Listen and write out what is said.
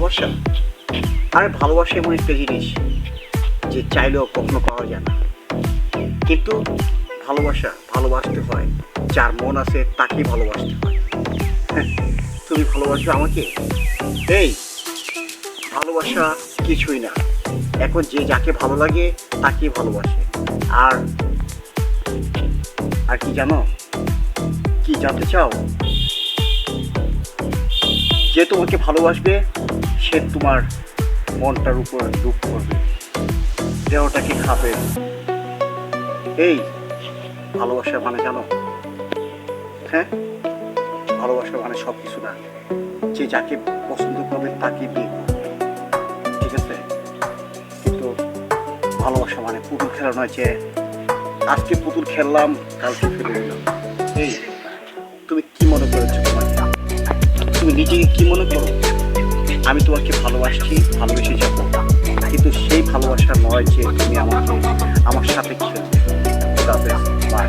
ভালোবাসা? আরে ভালোবাসা এমন একটা জিনিস যে চাইলেও কখনো পাওয়া যায় না, কিন্তু ভালোবাসতে হয়, যার মন আছে তাকেই ভালোবাসতে হয়। হ্যাঁ, তুমি ভালোবাসো আমাকে? এই ভালোবাসা কিছুই না, এখন যে যাকে ভালো লাগে তাকেই ভালোবাসে। আর আর কি জানো, কি জানতে চাও? যে তোমাকে ভালোবাসবে সে তোমার মনটার উপর দুঃখ করবে, দেহটাকে খাবে। এই ভালোবাসা মানে জানো? হ্যাঁ, ভালোবাসা মানে সব কিছু না, যে যাকে পছন্দ করবে তাকে বিয়ে করবে, ঠিক আছে? কিন্তু ভালোবাসা মানে পুতুল খেলা নয়, যে আজকে পুতুল খেললাম কালকে ফেলে দিলাম। এই তুমি কি মনে করেছো? তুমি নিজেকে কি মনে করো? আমি তোমাকে ভালোবেসে যাবো, কিন্তু সেই ভালোবাসা নয় যে তুমি আমাকে আমার সাথে খেলবে। বাই।